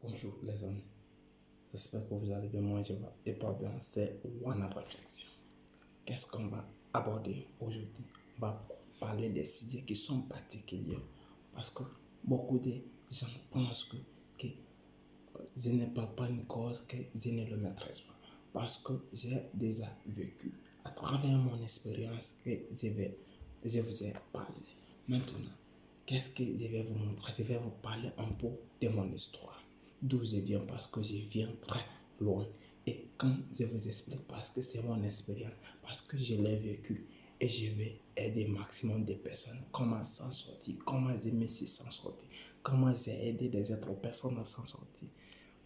Bonjour les amis, j'espère que vous allez bien, moi je vais pas bien, c'est One Réflexion. Qu'est-ce qu'on va aborder aujourd'hui? On va parler des sujets qui sont particuliers parce que beaucoup de gens pensent que je n'ai pas une cause que je ne le maîtrise pas. Parce que j'ai déjà vécu à travers mon expérience que je vous ai parlé. Maintenant, qu'est-ce que je vais vous montrer? Je vais vous parler un peu de mon histoire. D'où je viens parce que je viens très loin. Et quand je vous explique parce que c'est mon expérience, parce que je l'ai vécu et je vais aider maximum de personnes, comment s'en sortir, comment aimer s'en sortir, comment j'ai aidé des autres personnes à s'en sortir.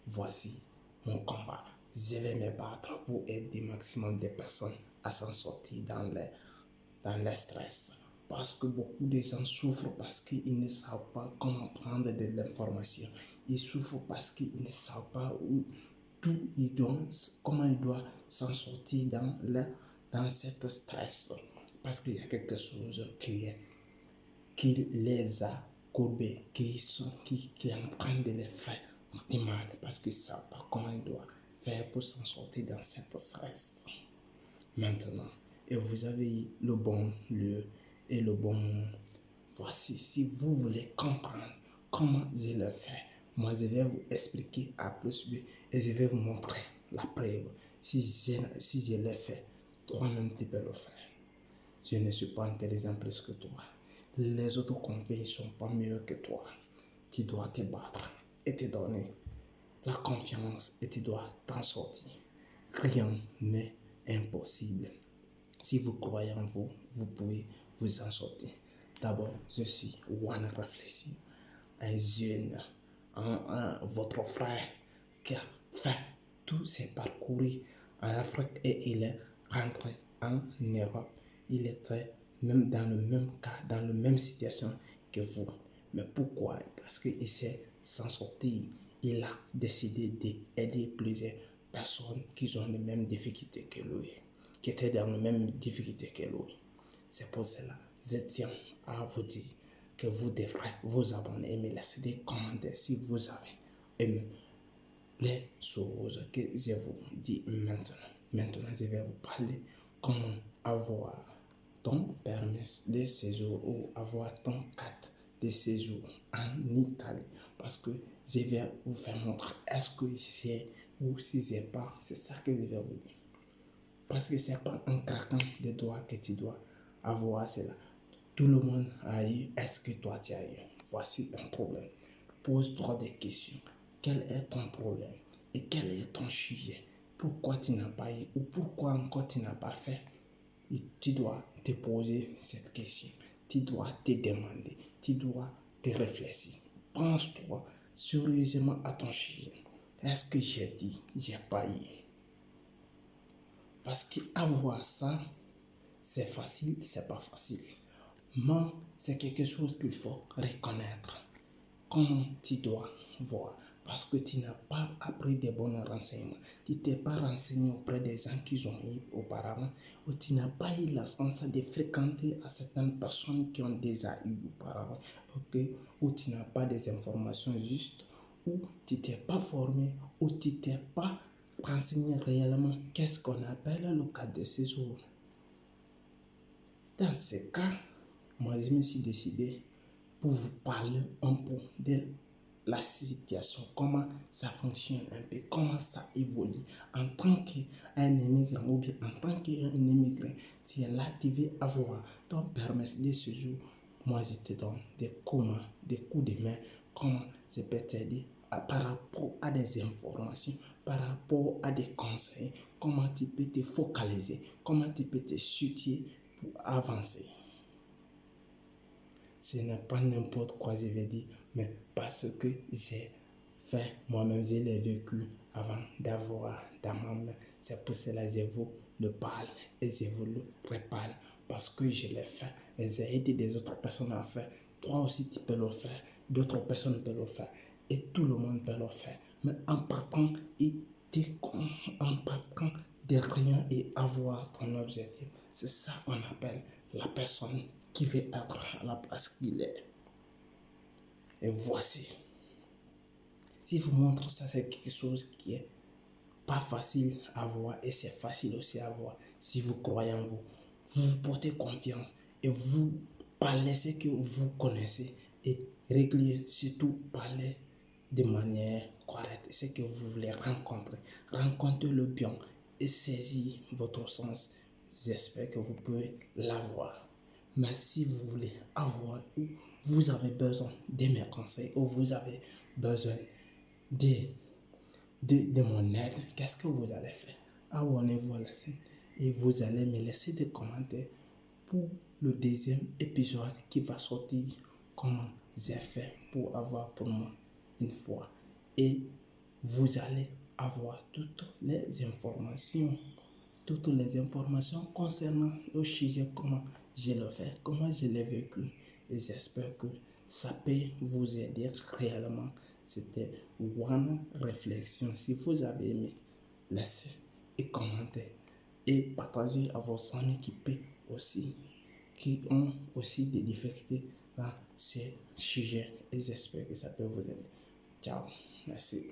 Voici mon combat. Je vais me battre pour aider maximum de personnes à s'en sortir dans le stress. Parce que beaucoup de gens souffrent parce qu'ils ne savent pas comment prendre de l'information. Ils souffrent parce qu'ils ne savent pas comment ils doivent s'en sortir dans cet stress. Parce qu'il y a quelque chose qui les a courbés, qui est en train de les faire du mal parce qu'ils ne savent pas comment ils doivent faire pour s'en sortir dans cet stress. Maintenant, et vous avez le bon lieu et le bon moment. Voici, si vous voulez comprendre comment je le fais, moi je vais vous expliquer à plus B et je vais vous montrer la preuve. Si je l'ai fait, toi-même tu peux le faire. Je ne suis pas intelligent plus que toi. Les autres qu'on fait ne sont pas mieux que toi. Tu dois te battre et te donner la confiance et tu dois t'en sortir. Rien n'est impossible. Si vous croyez en vous, vous pouvez vous en sortir. D'abord, je suis One Réflexion, un jeune, votre frère qui a fait tous ses parcours en Afrique et il est rentré en Europe. Il était même dans le même cas, dans la même situation que vous. Mais pourquoi? Parce qu'il s'est s'en sortir. Il a décidé d'aider plusieurs personnes qui ont les mêmes difficultés que lui, qui étaient dans les mêmes difficultés que lui. C'est pour cela que je tiens à vous dire que vous devrez vous abonner et me laisser des commentaires si vous avez aimé les choses que je vous dis maintenant. Maintenant, je vais vous parler comment avoir ton permis de séjour ou avoir ton carte de séjour en Italie. Parce que je vais vous faire montrer est-ce que j'ai ou si j'ai pas. C'est ça que je vais vous dire. Parce que c'est pas un craquant de doigts que tu dois avoir cela. Tout le monde a eu, est-ce que toi tu as eu? Voici un problème. Pose-toi des questions. Quel est ton problème? Et quel est ton sujet? Pourquoi tu n'as pas eu ou pourquoi encore tu n'as pas fait? Et tu dois te poser cette question. Tu dois te demander. Tu dois te réfléchir. Pense-toi sérieusement à ton sujet. Est-ce que j'ai dit, j'ai pas eu? Parce qu'avoir ça, c'est facile, c'est pas facile. Mais c'est quelque chose qu'il faut reconnaître. Comment tu dois voir? Parce que tu n'as pas appris de bons renseignements. Tu t'es pas renseigné auprès des gens qui ont eu auparavant. Ou tu n'as pas eu la chance de fréquenter à certaines personnes qui ont déjà eu auparavant. Okay? Ou tu n'as pas des informations justes. Ou tu t'es pas formé. Ou tu t'es pas renseigner réellement qu'est-ce qu'on appelle le cas de séjour. Dans ce cas, moi je me suis décidé pour vous parler un peu de la situation, comment ça fonctionne un peu, comment ça évolue en tant qu'un immigrant ou bien en tant qu'un immigrant, tu es là, tu veux avoir ton permis de séjour. Moi je te donne des coups de main, comment je peux t'aider par rapport à des informations, par rapport à des conseils, comment tu peux te focaliser, comment tu peux te situer pour avancer. Ce n'est pas n'importe quoi, je vais dire, mais parce que j'ai fait moi-même, je l'ai vécu avant d'avoir dans ma main. C'est pour cela que je vous le parle et je vous le reparle parce que je l'ai fait et j'ai aidé des autres personnes à faire. Toi aussi, tu peux le faire, d'autres personnes peuvent le faire et tout le monde peut le faire. Mais en partant de rien et avoir ton objectif, c'est ça qu'on appelle la personne qui veut être à la place qu'il est. Et voici, Si vous montrez ça, c'est quelque chose qui est pas facile à voir et c'est facile aussi à voir. Si vous croyez en vous, vous vous portez confiance et vous parlez ce que vous connaissez et réglez, surtout parlez de manière correcte ce que vous voulez rencontrer. Rencontrez-le bien et saisissez votre sens. J'espère que vous pouvez l'avoir. Mais si vous voulez avoir ou vous avez besoin de mes conseils ou vous avez besoin de mon aide, qu'est-ce que vous allez faire? Abonnez-vous à la chaîne et vous allez me laisser des commentaires pour le deuxième épisode qui va sortir, comment j'ai fait pour avoir pour moi une fois. Et vous allez avoir toutes les informations concernant le sujet, comment je le fais, comment je l'ai vécu. Et j'espère que ça peut vous aider réellement. C'était One Réflexion. Si vous avez aimé, laissez et commentez et partagez à vos amis qui ont aussi des difficultés dans ces sujets et j'espère que ça peut vous aider. Ciao, merci.